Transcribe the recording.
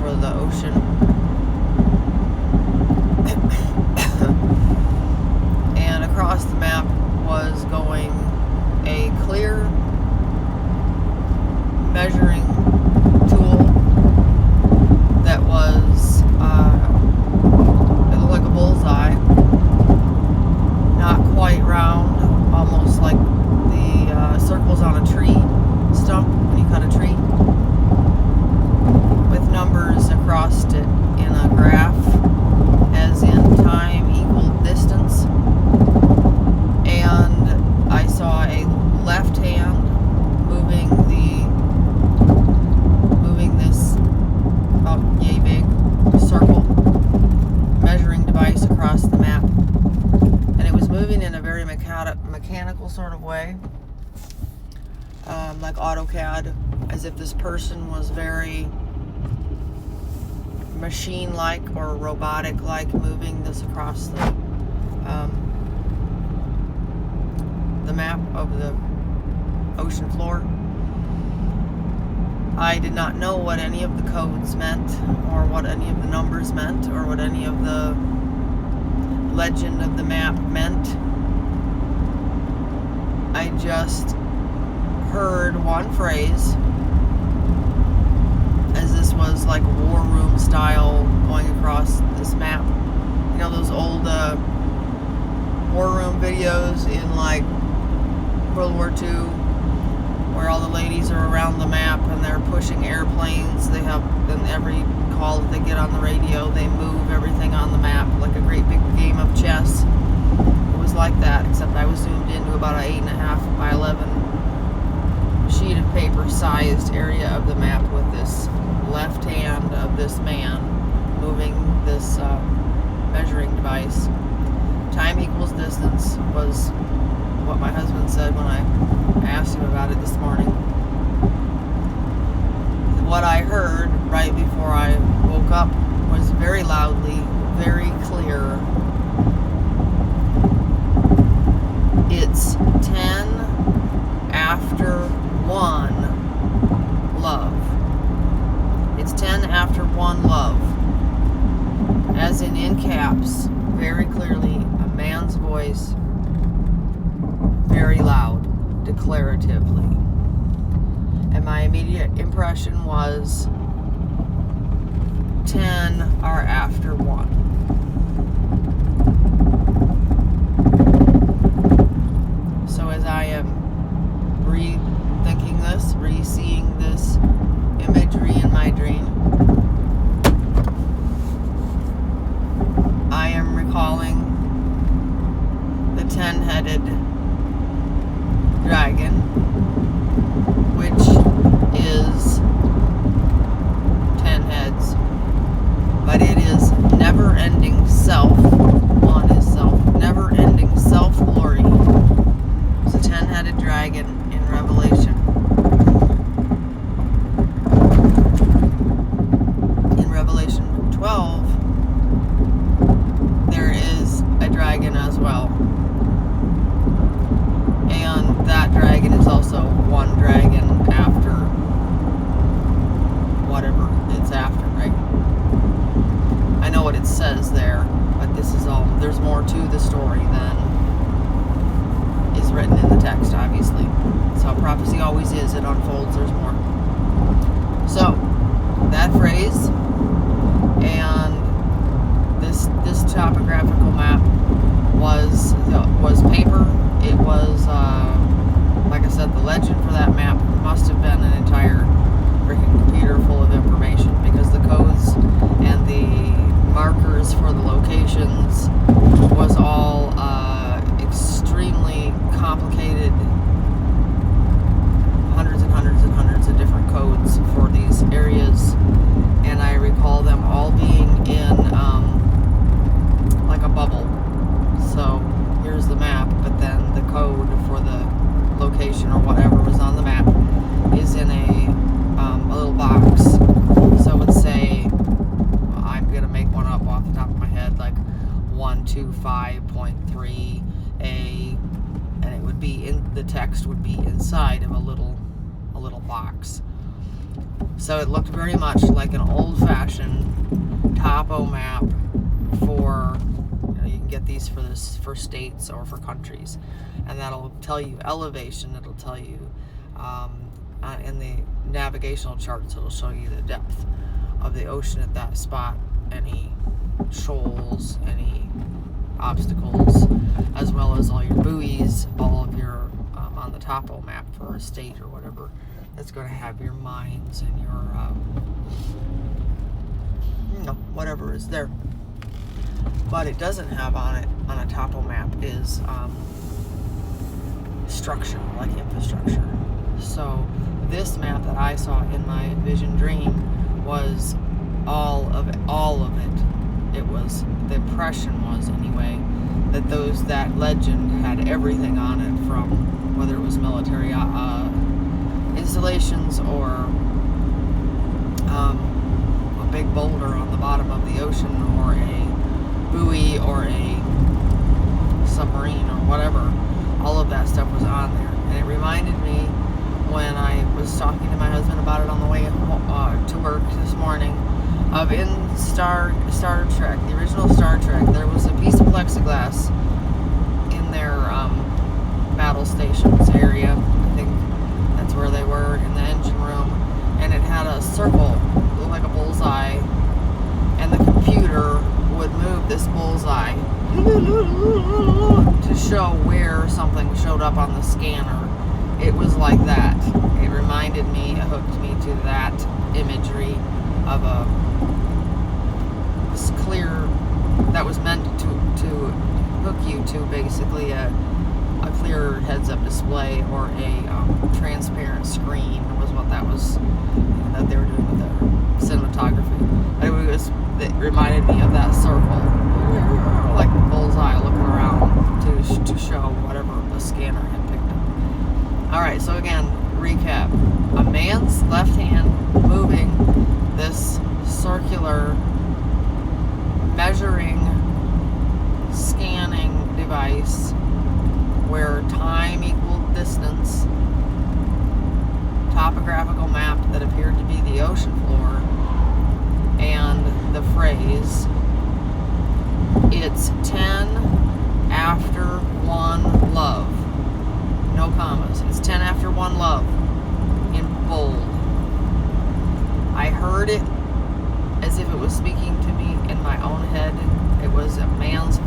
for the ocean. And across the map was going a clear measuring tool that was it looked like a bullseye, not quite round, almost like the circles on a tree stump when you cut a tree, with numbers across it in a graph, as in time equal distance. And I saw a left hand moving this yay big circle measuring device across the map, and it was moving in a very mechanical sort of way, like AutoCAD, as if this person was very machine-like or robotic-like, moving this across the map of the ocean floor. I did not know what any of the codes meant, or what any of the numbers meant, or what any of the legend of the map meant. I just heard one phrase, as this was like war room style going across this map. You know those old war room videos in like World War II, where all the ladies are around the map and they're pushing airplanes. They have, in every call that they get on the radio, they move everything on the map like a great big game of chess. It was like that, except I was zoomed into about an 8.5 by 11 sheet of paper sized area of the map, with this left hand of this man moving this measuring device. Time equals distance was what my husband said when I asked him about it this morning. What I heard right before I woke up was very loudly, very clear. It's 10 after 1 love. It's 10 after 1 love. As in caps, very clearly, a man's voice, very loud, declaratively. And my immediate impression was 10 are after 1. So as I am rethinking this, re-seeing this imagery in my dream, I am recalling the 10-headed dragon, which is 10 heads, but it is never-ending self on itself, never-ending self-glory. It's a 10-headed dragon in Revelation. In Revelation 12, there is a dragon as well. And that dragon is also one dragon after whatever it's after, right? I know what it says there, but this is all, there's more to the story than is written in the text, obviously. That's how prophecy always is. It unfolds, there's more. So, that phrase and this topographical map was paper. It was, like I said, the legend for that map must have been an entire freaking computer full of information, because the codes and the markers for the locations was all extremely complicated. Hundreds and hundreds and hundreds of different codes for these areas, and I recall them all being in like a bubble. So here's the map, but then the code for the location or whatever was on the map is in a little box. So it would say, well, I'm gonna make one up off the top of my head, like 125.3A, and it would be in the text would be inside of a little box. So it looked very much like an old-fashioned description topo map for, you can get these for states or for countries, and that'll tell you elevation. It'll tell you in the navigational charts, it'll show you the depth of the ocean at that spot, any shoals, any obstacles, as well as all your buoys, all of your on the topo map for a state or whatever. It's going to have your mines and your whatever is there. But it doesn't have on it, on a topo map, is structure, like infrastructure. So this map that I saw in my VisionDream was all of it. It was, the impression was anyway, that legend had everything on it, from whether it was military installations or a big boulder on the bottom of the ocean, or a buoy, or a submarine, or whatever. All of that stuff was on there, and it reminded me when I was talking to my husband about it on the way to work this morning, of in Star Trek, the original Star Trek, there was a piece of plexiglass in their battle stations area. I think that's where they were, in the engine room, and it had a circle, looked like a bullseye, and the computer would move this bullseye to show where something showed up on the scanner. It was like that. It reminded me, it hooked me to that imagery of a clear, that was meant to hook you to basically a clear heads-up display, or a transparent screen, was what that was, that they were doing with their cinematography. But it reminded me of that circle, like a bullseye looking around to show whatever the scanner had picked up. Alright, so again, recap. A man's left hand moving this circular measuring, scanning device where time equaled distance, topographical map that appeared to be the ocean floor, and the phrase, "It's 10 after 1 love." No commas. It's 10 after 1 love, in bold. I heard it as if it was speaking to me in my own head. It was a man's